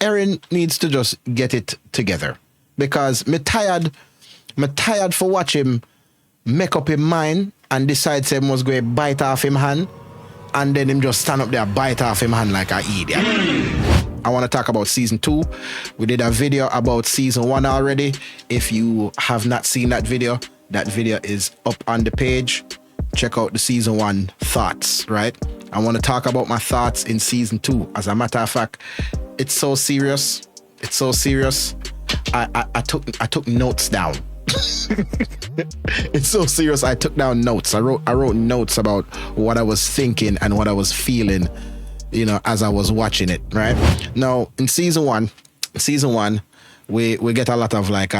Eren needs to just get it together because me tired for watch him make up him mind and decide him was going to bite off him hand and then him just stand up there bite off him hand like an idiot. I want to talk about season 2. We did a video about season 1 already. If you have not seen that video is up on the page. Check out the season 1 thoughts, right? I want to talk about my thoughts in season 2. As a matter of fact, it's so serious. It's so serious. I took notes down. It's so serious. I took down notes. I wrote notes about what I was thinking and what I was feeling, you know, as I was watching it, right? Now, in season one, we get a lot of like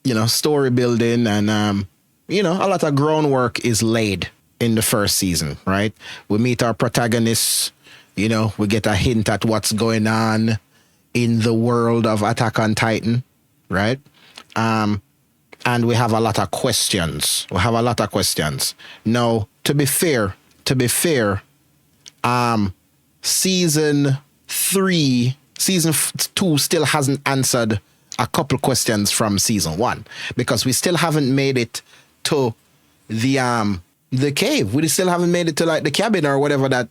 you know, story building and you know, a lot of groundwork is laid in the first season, right? We meet our protagonists, you know, we get a hint at what's going on in the world of Attack on Titan, right? And we have a lot of questions. Now, to be fair, season 2 still hasn't answered a couple questions from season 1 because we still haven't made it to the cave. We still haven't made it to like the cabin or whatever that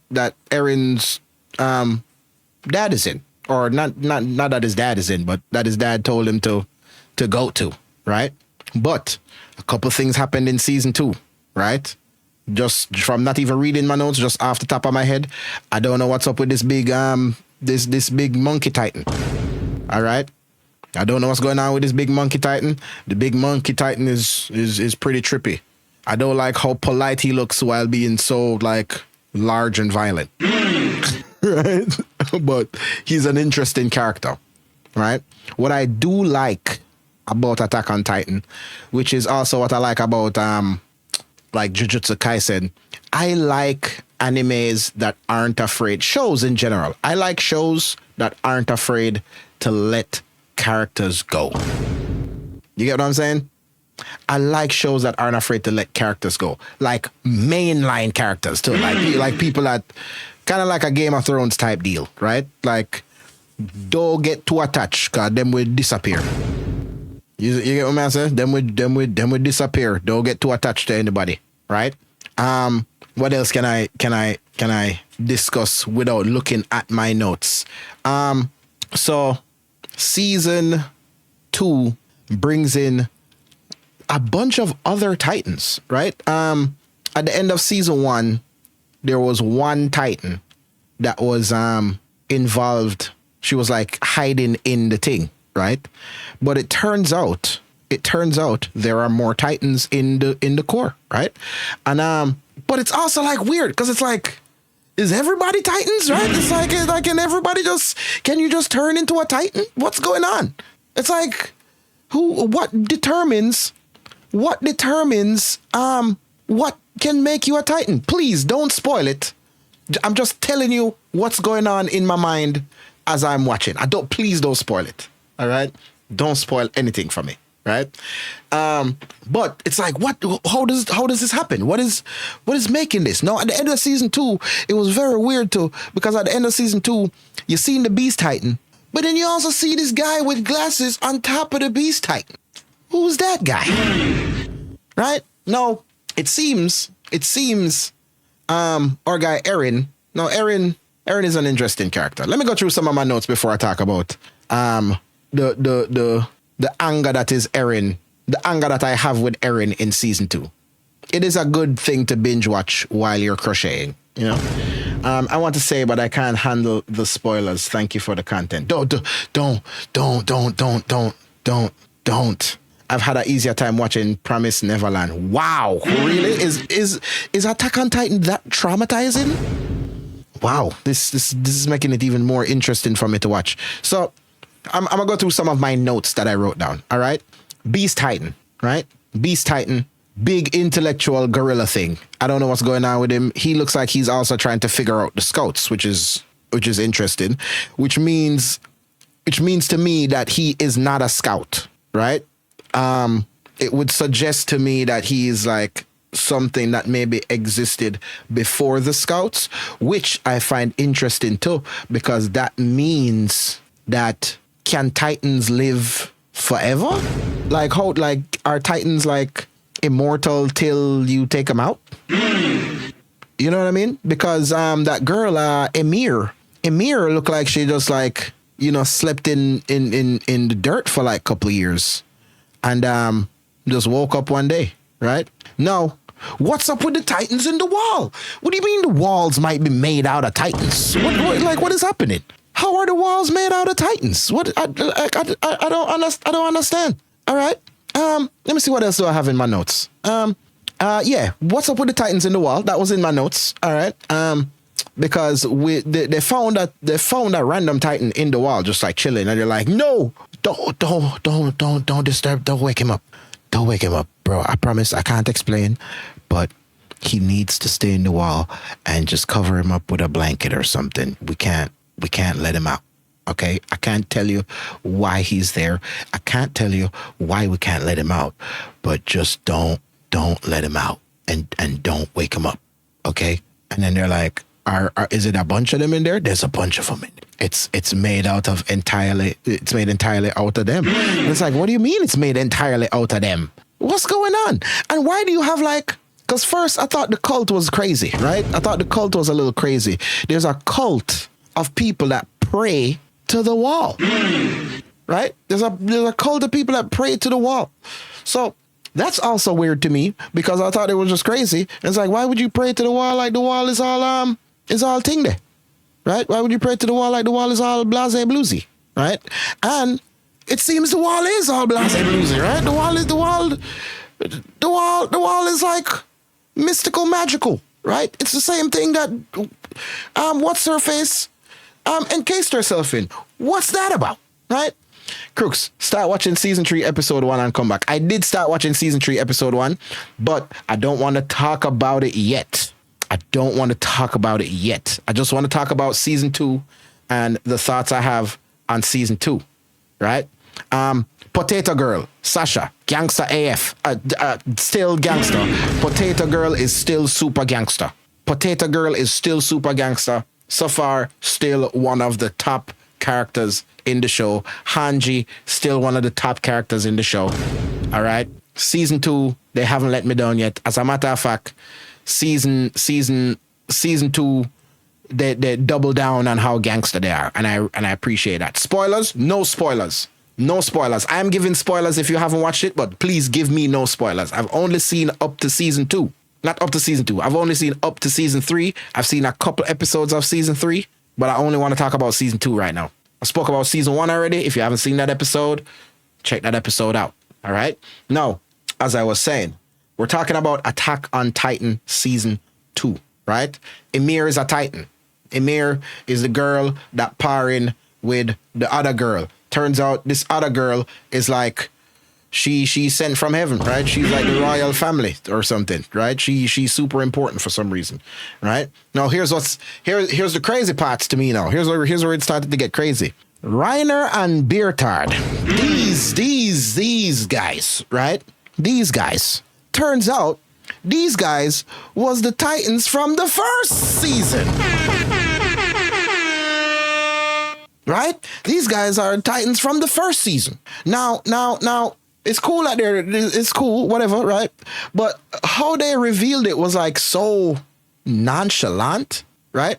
Eren's dad is in, or not that his dad is in, but that his dad told him to go to, right? But a couple things happened in season 2, right? Just from not even reading my notes, just off the top of my head, I don't know what's up with this big this big monkey titan. All right, I don't know what's going on with this big monkey titan. The big monkey titan is pretty trippy. I don't like how polite he looks while being so like large and violent. Right? But he's an interesting character, right? What I do like about Attack on Titan, which is also what I like about like Jujutsu Kaisen, I like animes that aren't afraid, shows in general. I like shows that aren't afraid to let characters go. You get what I'm saying? I like shows that aren't afraid to let characters go, like mainline characters too, like people that kind of like a Game of Thrones type deal, right? Like, don't get too attached, cause them will disappear. You get what I'm saying? Them will disappear. Don't get too attached to anybody, right? What else can I discuss without looking at my notes? So season 2 brings in a bunch of other Titans, right? At the end of season 1, there was one Titan that was involved. She was like hiding in the thing, right? But it turns out there are more Titans in the core, right? And but it's also like weird because it's like, is everybody Titans, right? It's like can you just turn into a Titan? What's going on? It's like, what determines what can make you a Titan? Please don't spoil it. I'm just telling you what's going on in my mind as I'm watching. Please don't spoil it. All right? Don't spoil anything for me, right? But it's like, how does this happen? What is making this? No, at the end of season 2, it was very weird too, because at the end of season 2, you seen the Beast Titan, but then you also see this guy with glasses on top of the Beast Titan. Who's that guy? Right? No, it seems our guy Eren. No, Eren is an interesting character. Let me go through some of my notes before I talk about the anger that is Eren, the anger that I have with Eren in season 2. It is a good thing to binge watch while you're crocheting, you know. I want to say, but I can't handle the spoilers. Thank you for the content. Don't. I've had an easier time watching Promise Neverland. Wow, really? Is Attack on Titan that traumatizing? Wow, this is making it even more interesting for me to watch. So I'm gonna go through some of my notes that I wrote down. All right, Beast Titan, right? Beast Titan, big intellectual gorilla thing. I don't know what's going on with him. He looks like he's also trying to figure out the scouts, which is interesting. Which means to me that he is not a scout, right? It would suggest to me that he is like something that maybe existed before the scouts, which I find interesting too, because that means that can Titans live forever? Like how, like, are Titans like immortal till you take them out? You know what I mean? Because that girl Emir looked like she just like, you know, slept in the dirt for like a couple of years and just woke up one day, right? No. What's up with the Titans in the wall? What do you mean the walls might be made out of Titans? What is happening? How are the walls made out of Titans? What I don't understand. All right. Let me see what else do I have in my notes. Yeah. What's up with the Titans in the wall? That was in my notes. All right. Because they found that random Titan in the wall, just like chilling, and they're like, no, don't disturb, don't wake him up. Don't wake him up, bro. I promise I can't explain, but he needs to stay in the wall and just cover him up with a blanket or something. We can't let him out. Okay? I can't tell you why he's there. I can't tell you why we can't let him out, but just don't let him out and don't wake him up. Okay? And then they're like, is it a bunch of them in there? There's a bunch of them in there. It's made entirely out of them. And it's like, what do you mean it's made entirely out of them? What's going on? And why do you have like, because first I thought the cult was crazy, right? I thought the cult was a little crazy. There's a cult of people that pray to the wall, right? There's a cult of people that pray to the wall. So that's also weird to me because I thought it was just crazy. And it's like, why would you pray to the wall like the wall is all thing there, right? Why would you pray to the wall like the wall is all blase bluesy, right? And it seems the wall is all blase bluesy, right? The wall is like mystical, magical, right? It's the same thing that what's her face encased herself in. What's that about, right? Crooks, start watching season 3, episode 1 and come back. I did start watching season 3, episode 1, but I don't want to talk about it yet. I just want to talk about season 2 and the thoughts I have on season 2, right? Potato Girl, Sasha, gangster AF, still gangster. Potato Girl is still super gangster. So far, still one of the top characters in the show. Hanji, still one of the top characters in the show. All right. Season 2, they haven't let me down yet. As a matter of fact, season 2, they double down on how gangster they are, and I appreciate that. Spoilers? No spoilers. I am giving spoilers if you haven't watched it, but please give me no spoilers. I've only seen up to season 2. Not up to season 2. I've only seen up to season 3. I've seen a couple episodes of season 3, but I only want to talk about season 2 right now. I spoke about season 1 already. If you haven't seen that episode, check that episode out. All right? Now, as I was saying, we're talking about Attack on Titan season 2, right? Emir is a Titan. Emir is the girl that parring with the other girl. Turns out this other girl is like, she's sent from heaven, right? She's like the royal family or something, right? She's super important for some reason, right? Now here's the crazy parts to me now. Here's where it started to get crazy. Reiner and Beertard, these guys, right? These guys. Turns out these guys was the Titans from the first season. Right? These guys are Titans from the first season. Now, it's cool that it's cool, whatever, right? But how they revealed it was like so nonchalant, right?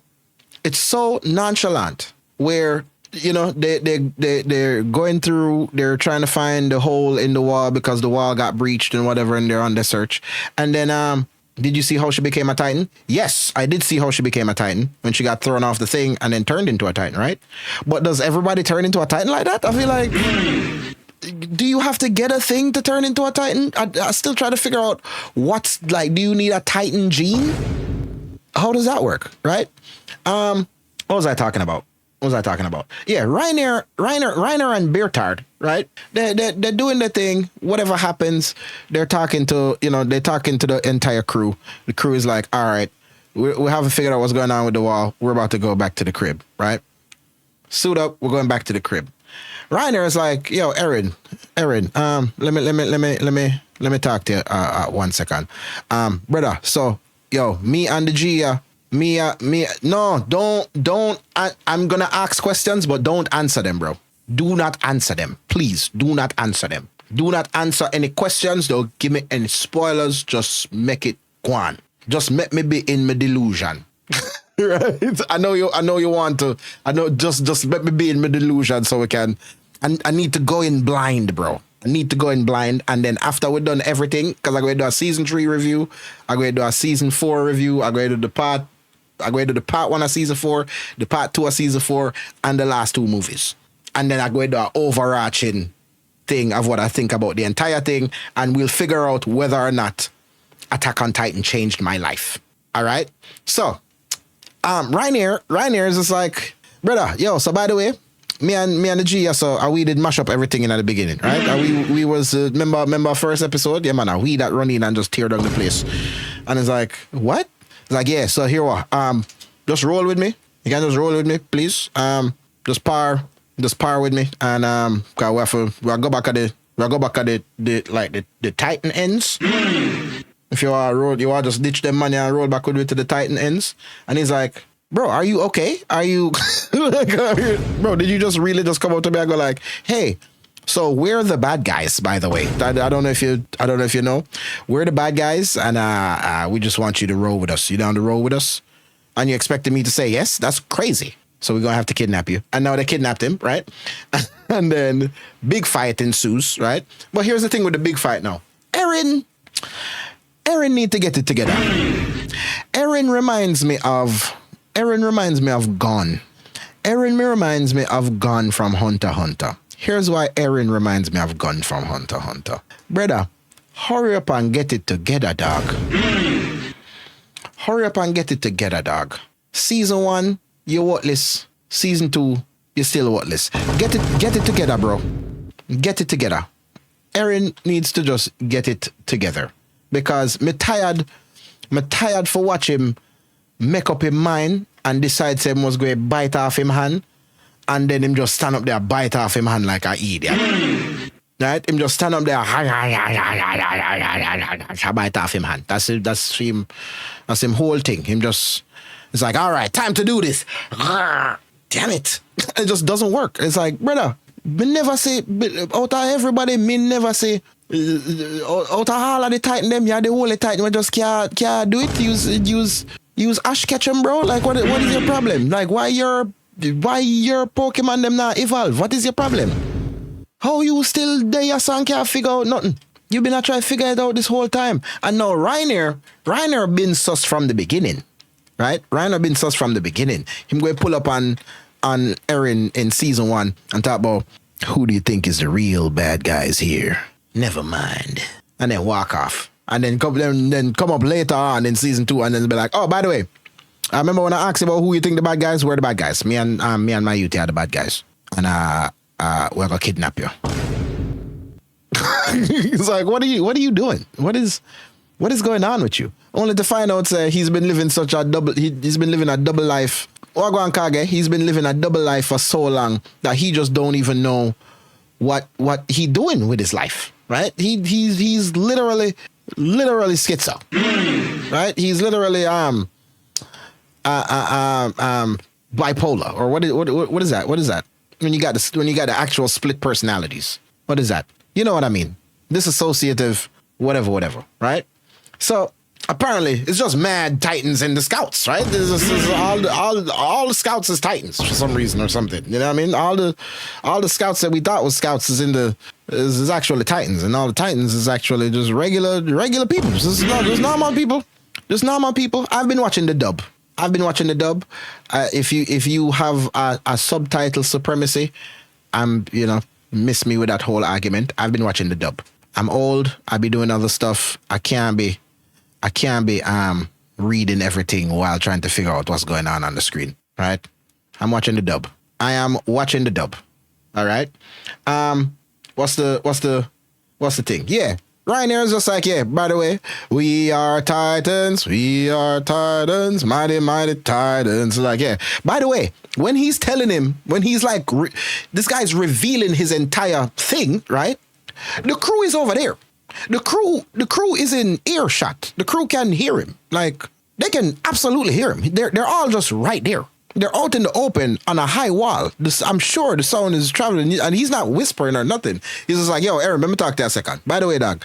It's so nonchalant where, you know, they're going through, they're trying to find the hole in the wall because the wall got breached and whatever, and they're on the search. And then, did you see how she became a Titan? Yes, I did see how she became a Titan when she got thrown off the thing and then turned into a Titan, right? But does everybody turn into a Titan like that? I feel like, do you have to get a thing to turn into a Titan? I still try to figure out what's like, do you need a Titan gene? How does that work, right? What was I talking about? Yeah, Reiner and Beertard, right? They're doing their thing. Whatever happens, they're talking to the entire crew. The crew is like, all right, we haven't figured out what's going on with the wall. We're about to go back to the crib, right? Suit up. We're going back to the crib. Reiner is like, yo, Aaron, let me talk to you 1 second. Brother, so, yo, me and the Gia, No, don't. I'm gonna ask questions, but don't answer them, bro. Do not answer them, please. Do not answer them. Do not answer any questions. Don't give me any spoilers. Just make it go on. Just make me be in my delusion. Right? I know you want to. I know. Just let me be in my delusion so we can. I need to go in blind, bro. I need to go in blind, and then after we've done everything, because I'm going to do a season 3 review, I'm going to do a season 4 review, I'm going to do the part 1 of season 4, the part 2 of season 4, and the last 2 movies, and then I'm going to do an overarching thing of what I think about the entire thing, and we'll figure out whether or not Attack on Titan changed my life. All right. So, Rainier is just like, brother, yo. So by the way, me and the G, so we did mash up everything in at the beginning, right? We was remember first episode, yeah man, we that run in and just tear down the place, and it's like, what? It's like, yeah. So here what? Just roll with me. You can just roll with me, please. Just par with me, and we'll go back at the Titan ends. If you are just ditch them money and roll back with me to the Titan ends, and he's like, bro, are you okay? Are you, bro? Did you just really just come up to me and go like, hey, so we're the bad guys, by the way. I don't know if you know, we're the bad guys, and we just want you to roll with us. You down to roll with us? And you expected me to say yes? That's crazy. So we're gonna have to kidnap you. And now they kidnapped him, right? And then big fight ensues, right? But here's the thing with the big fight now. Eren need to get it together. Eren reminds me of Gon. Eren reminds me of Gon from Hunter x Hunter. Here's why Eren reminds me of Gon from Hunter x Hunter. Brother, hurry up and get it together, dog. Hurry up and get it together, dog. Season 1, you're worthless. Season 2, you're still worthless. Get it together, bro. Get it together. Eren needs to just get it together. Because me tired for watch him make up his mind and decide him was going to bite off him hand, and then him just stand up there bite off him hand like an idiot. Right? Him just stand up there bite off him hand. That's him whole thing. Him just, it's like, all right, time to do this. Damn it. It just doesn't work. It's like, brother, me never say, out of everybody, me never say, out of all of the Titan them, yeah, the whole Titan, we just can't do it. Use Ash Ketchum, bro. Like, what is your problem? Like, why your Pokemon them not evolve? What is your problem? How you still there, your son can't figure out nothing? You been trying to figure it out this whole time. And now Reiner been sus from the beginning, right? Reiner been sus from the beginning. Him going to pull up on Eren in season 1 and talk about, who do you think is the real bad guys here? Never mind. And then walk off. And then come up later on in season 2 and then be like, oh, by the way, I remember when I asked about who you think the bad guys were, the bad guys. Me and my youth are the bad guys. And we're gonna kidnap you. He's like, what are you doing? What is going on with you? Only to find out he's been living he's been living a double life. Wagwan Kage, he's been living a double life for so long that he just don't even know what he doing with his life. Right? He's literally schizo. Right? He's literally bipolar, or what is that? What is that? When you got the actual split personalities. What is that? You know what I mean? Dissociative, whatever, right? So apparently it's just mad Titans in the Scouts, right? This is all the Scouts is Titans for some reason or something. You know what I mean? All the Scouts that we thought was Scouts is actually Titans, and all the Titans is actually just regular people. Just normal people. Just normal people. I've been watching the dub. If you have a subtitle supremacy, miss me with that whole argument. I've been watching the dub. I'm old. I be doing other stuff. I can't be reading everything while trying to figure out what's going on the screen. Right? I'm watching the dub. I am watching the dub. All right. What's the thing? Yeah. Reiner is just like, yeah, by the way, we are Titans, mighty, mighty Titans. Like, yeah. By the way, when he's telling him, when he's like, this guy's revealing his entire thing, right? The crew is over there. The crew is in earshot. The crew can hear him. Like, They can absolutely hear him. They're all just right there. They're out in the open on a high wall. I'm sure the sound is traveling, and he's not whispering or nothing. He's just like, yo, Aaron, let me talk to you a second. By the way, dog,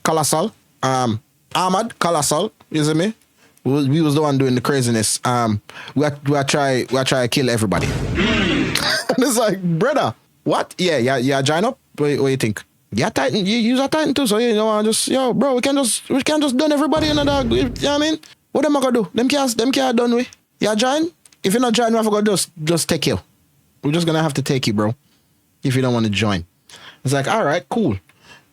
Colossal, Ahmad, Colossal, you see me? We was the one doing the craziness. We try to kill everybody. And it's like, brother, what? Yeah, join up. What you think? Yeah, Titan. You use a Titan too, so you know, bro, we can just done everybody in the dog. You know what I mean? What am I gonna do? Them can't done we. Yeah, join. If you're not joining, I'm gonna just take you. We're just gonna have to take you, bro. If you don't want to join. It's like, all right, cool.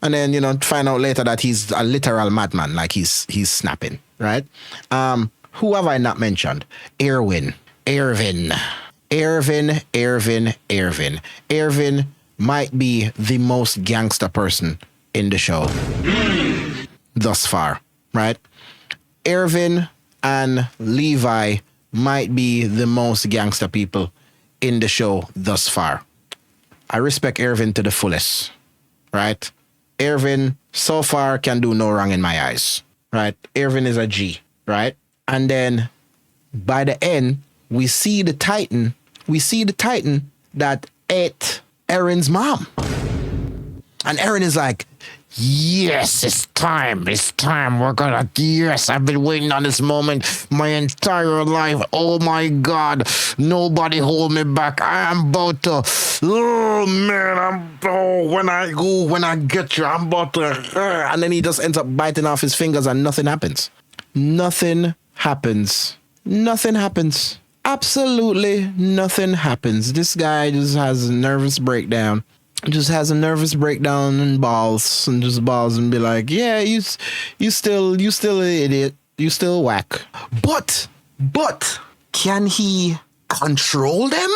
And then, you know, find out later that he's a literal madman, like he's snapping, right? Who have I not mentioned? Erwin might be the most gangster person in the show thus far, right? Erwin and Levi might be the most gangster people in the show thus far. I respect Erwin to the fullest, right? Erwin so far can do no wrong in my eyes, right? Erwin is a G, right? And then by the end, we see the Titan that ate Aaron's mom. And Aaron is like, yes, it's time. Yes, I've been waiting on this moment my entire life. Oh my God, nobody hold me back. I am about to, oh man, when I get you, I'm about to, and then he just ends up biting off his fingers and nothing happens. Nothing happens. Absolutely nothing happens. This guy just has a nervous breakdown. And balls and be like, yeah, you still an idiot. You still whack. But can he control them?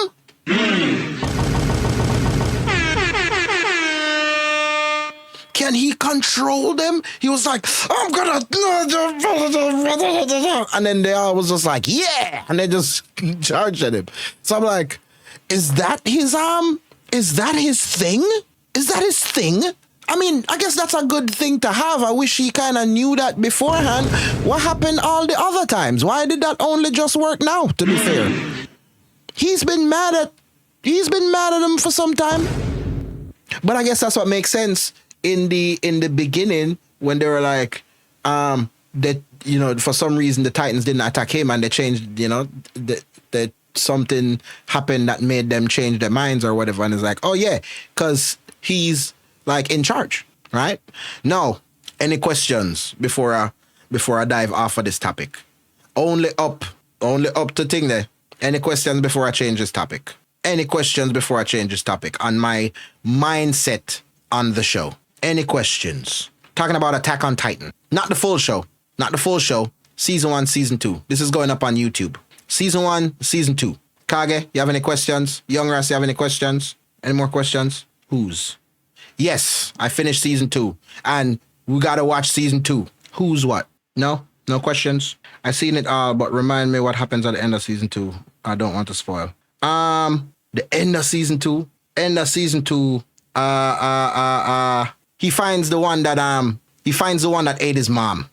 Can he control them? He was like, I'm gonna, and then they all was just like, yeah, and they just charged at him. So I'm like, is that his thing? I mean, I guess that's a good thing to have. I wish he kind of knew that beforehand. What happened all the other times? Why did that only just work now, to be fair? He's been mad at him for some time. But I guess that's what makes sense in the beginning when they were like, that, you know, for some reason the Titans didn't attack him and they changed, you know, that something happened that made them change their minds or whatever. And it's like, oh yeah, because he's like in charge, right? Now, any questions before I dive off of this topic? Only up to thing there. Any questions before I change this topic? On my mindset on the show? Any questions? Talking about Attack on Titan. Not the full show. Season 1, Season 2. This is going up on YouTube. Season 1, Season 2. Kage, you have any questions? Young Ras, you have any questions? Any more questions? Who's? Yes, I finished Season 2. And we gotta watch Season 2. Who's what? No? No questions? I seen it all, but remind me what happens at the end of Season 2. I don't want to spoil. The end of Season 2. He finds the one that ate his mom.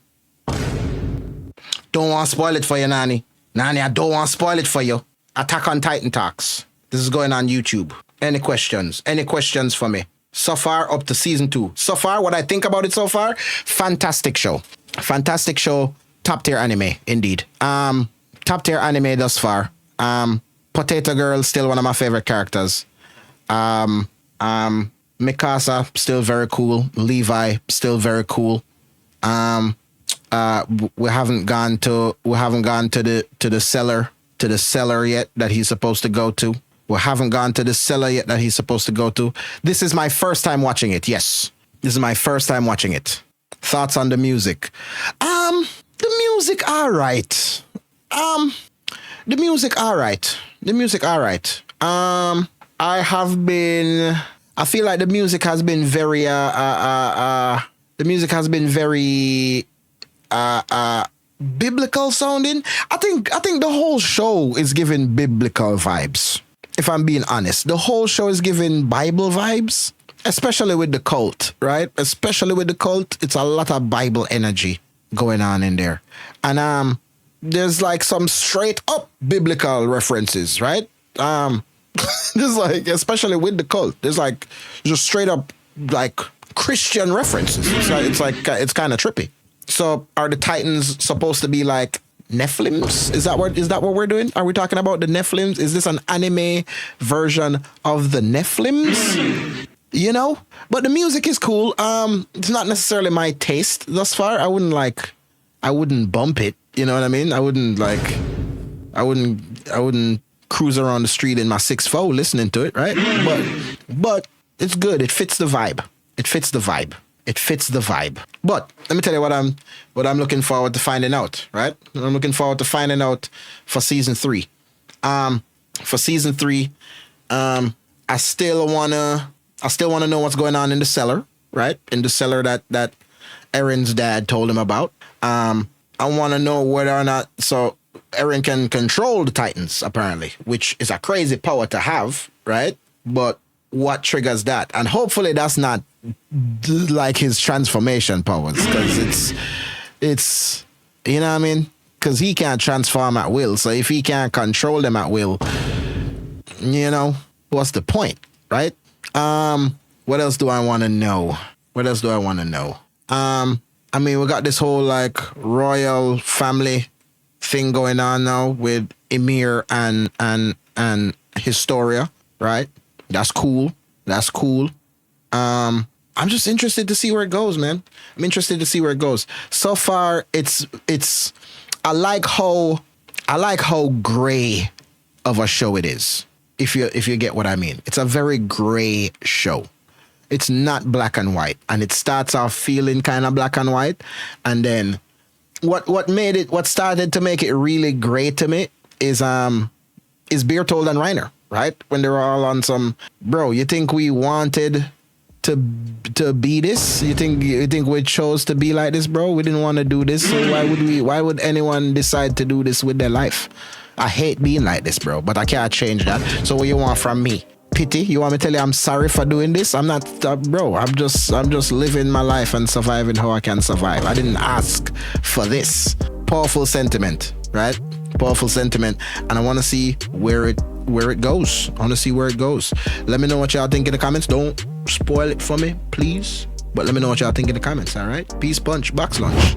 Don't want to spoil it for you, Nani. I don't want to spoil it for you. Attack on Titan Talks. This is going on YouTube. Any questions? Any questions for me? So far, up to Season 2. So far, what I think about it so far, fantastic show. Top tier anime, indeed. Top tier anime thus far. Potato Girl, still one of my favorite characters. Mikasa, still very cool. Levi, still very cool. We haven't gone to the cellar yet that he's supposed to go to. This is my first time watching it. Yes, this is my first time watching it. Thoughts on the music? The music, all right. I feel like the music has been very biblical sounding. I think the whole show is giving biblical vibes. If I'm being honest, the whole show is giving Bible vibes, especially with the cult, right? It's a lot of Bible energy going on in there. And there's like some straight up biblical references, right? There's like, especially with the cult, there's like just straight up like Christian references. It's kind of trippy. So are the Titans supposed to be like Nephilims? Is that what we're doing? Are we talking about the Nephilims? Is this an anime version of the Nephilims? You know? But the music is cool. It's not necessarily my taste thus far. I wouldn't bump it. You know what I mean? I wouldn't cruise around the street in my 6'4" listening to it, right? But it's good. It fits the vibe. But let me tell you what I'm looking forward to finding out, right? I'm looking forward to finding out for season 3. For season 3, I still wanna know what's going on in the cellar, right? In the cellar that Aaron's dad told him about. I want to know whether or not Aaron can control the Titans, apparently, which is a crazy power to have, right? But what triggers that? And hopefully that's not like his transformation powers, because it's you know what I mean? Because he can't transform at will. So if he can't control them at will, you know, what's the point, right? What else do I want to know? I mean, we got this whole like royal family thing going on now with Emir and Historia, right? That's cool. I'm just interested to see where it goes, man. I'm interested to see where it goes. So far, it's I like how gray of a show it is. If you get what I mean. It's a very gray show. It's not black and white, and it starts off feeling kind of black and white, and then what started to make it really great to me is Bertold and Reiner, right? When they were all on some, bro, you think we wanted to be this? You think we chose to be like this, bro? We didn't want to do this, so why would anyone decide to do this with their life? I hate being like this, bro, but I can't change that. So what you want from me? Pity? You want me to tell you I'm sorry for doing this? I'm not, bro. I'm just living my life and surviving how I can survive. I didn't ask for this. Powerful sentiment, right? Powerful sentiment, and I want to see where it goes. I want to see where it goes. Let me know what y'all think in the comments. Don't spoil it for me, please. But let me know what y'all think in the comments. All right. Peace, punch, box lunch.